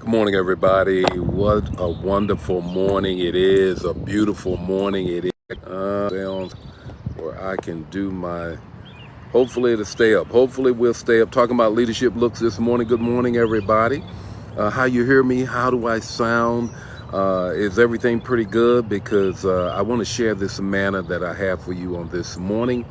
Good morning, everybody. What a wonderful morning it is. A beautiful morning it is. Where I can do my, hopefully it'll stay up. Hopefully we'll stay up talking about leadership looks this morning. Good morning, everybody. How you hear me? How do I sound? Is everything pretty good? Because I want to share this manna that I have for you on this morning.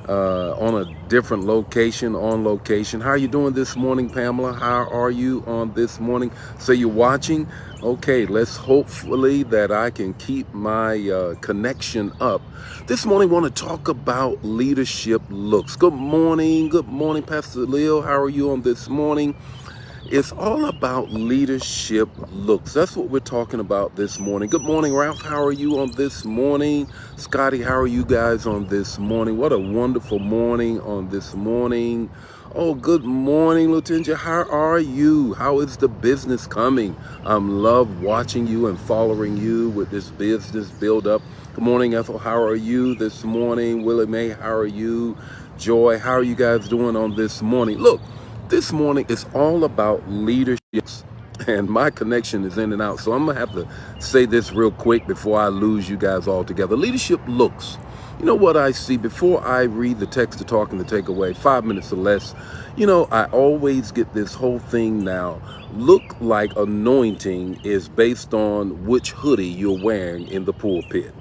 On a different location, on location. How are you doing this morning, Pamela? How are you on this morning? So you're watching? Okay, let's hopefully that I can keep my connection up. This morning, I want to talk about leadership looks. Good morning, Pastor Leo. How are you on this morning? It's all about leadership looks. That's what we're talking about this morning. Good morning, Ralph. How are you on this morning? Scotty, how are you guys on this morning? What a wonderful morning on this morning. Oh, good morning, Lutinja. How are you? How is the business coming? Love watching you and following you with this business build up. Good morning, Ethel. How are you this morning? Willie Mae, how are you? Joy, how are you guys doing on this morning? Look, this morning is all about leadership, and my connection is in and out, so I'm gonna have to say this real quick before I lose you guys altogether. Leadership looks. You know what I see before I read the text to talk and the takeaway, 5 minutes or less. I always get this whole thing now. Look like anointing is based on which hoodie you're wearing in the pulpit.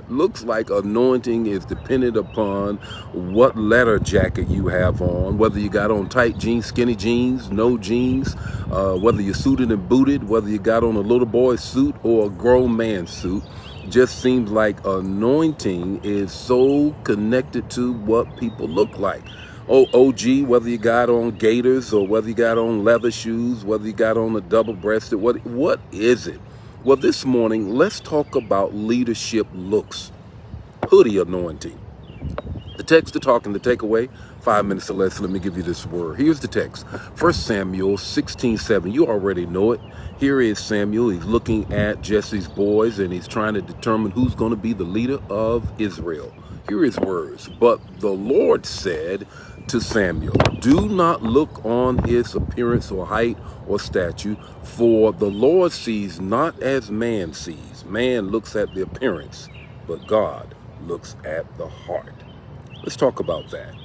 Looks like anointing is dependent upon what leather jacket you have on, whether you got on tight jeans, skinny jeans, no jeans, whether you're suited and booted, whether you got on a little boy suit or a grown man suit. Just seems like anointing is so connected to what people look like. Oh, OG, whether you got on gaiters or whether you got on leather shoes, whether you got on a double-breasted, what is it? Well, this morning, let's talk about leadership looks, hoodie anointing. The text to talk and the takeaway, 5 minutes or less. Let me give you this word. Here's the text. 1 Samuel 16:7. You already know it. Here is Samuel. He's looking at Jesse's boys and he's trying to determine who's going to be the leader of Israel. Here are his words. But the Lord said to Samuel, do not look on his appearance or height or stature, for the Lord sees not as man sees. Man looks at the appearance, but God looks at the heart. Let's talk about that.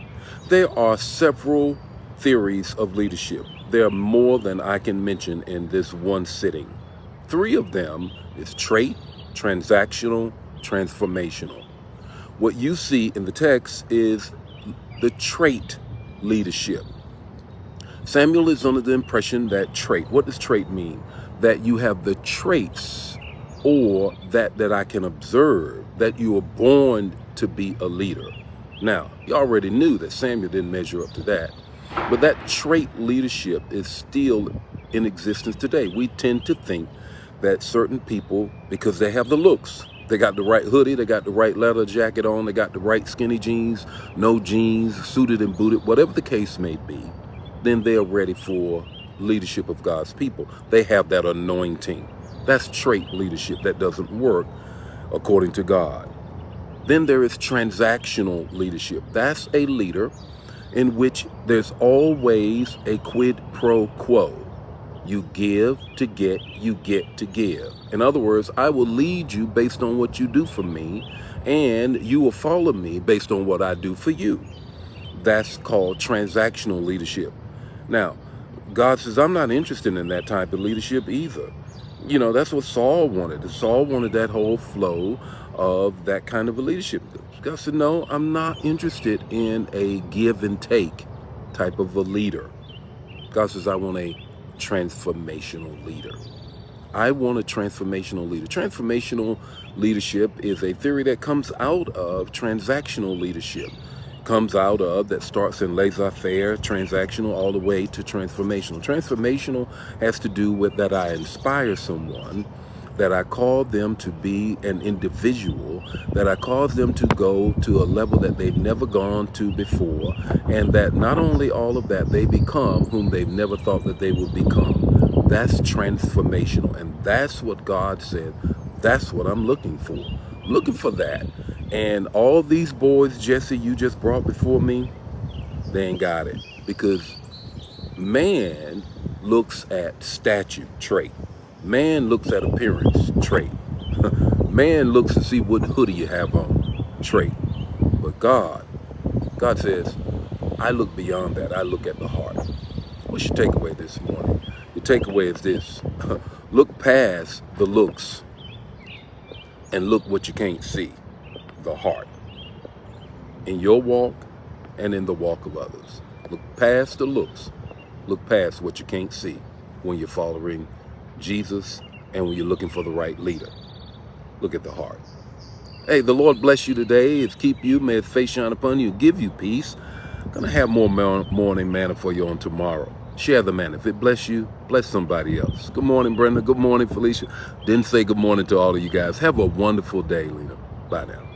There are several theories of leadership. There are more than I can mention in this one sitting. 3 of them is trait, transactional, transformational. What you see in the text is the trait leadership. Samuel is under the impression that trait, what does trait mean? That you have the traits or that I can observe, that you are born to be a leader. Now, you already knew that Samuel didn't measure up to that, but that trait leadership is still in existence today. We tend to think that certain people, because they have the looks, they got the right hoodie, they got the right leather jacket on, they got the right skinny jeans, no jeans, suited and booted, whatever the case may be, then they are ready for leadership of God's people. They have that anointing. That's trait leadership that doesn't work according to God. Then there is transactional leadership. That's a leader in which there's always a quid pro quo. You give to get, you get to give. In other words, I will lead you based on what you do for me, and you will follow me based on what I do for you. That's called transactional leadership. Now, God says, I'm not interested in that type of leadership either. That's what Saul wanted. Saul wanted that whole flow of that kind of a leadership. God said, no, I'm not interested in a give and take type of a leader. God says, I want a transformational leader. I want a transformational leader. Transformational leadership is a theory that comes out of transactional leadership. Comes out of, that starts in laissez-faire, transactional, all the way to transformational. Transformational has to do with that I inspire someone, that I call them to be an individual, that I cause them to go to a level that they've never gone to before, and that not only all of that, they become whom they've never thought that they would become. That's transformational, and that's what God said. That's what I'm looking for. Looking for that. And all these boys, Jesse, you just brought before me, they ain't got it. Because man looks at stature, trait. Man looks at appearance, trait. Man looks to see what hoodie you have on, trait. But God says, I look beyond that. I look at the heart. What's your takeaway this morning? Your takeaway is this. Look past the looks and look what you can't see, the heart. In your walk and in the walk of others. Look past the looks. Look past what you can't see when you're following Jesus and when you're looking for the right leader. Look at the heart. Hey, the Lord bless you today. It's keep you. May His face shine upon you and give you peace. I'm going to have more morning manna for you on tomorrow. Share the manna. If it bless you, bless somebody else. Good morning, Brenda. Good morning, Felicia. Didn't say good morning to all of you guys. Have a wonderful day, Lena. Bye now.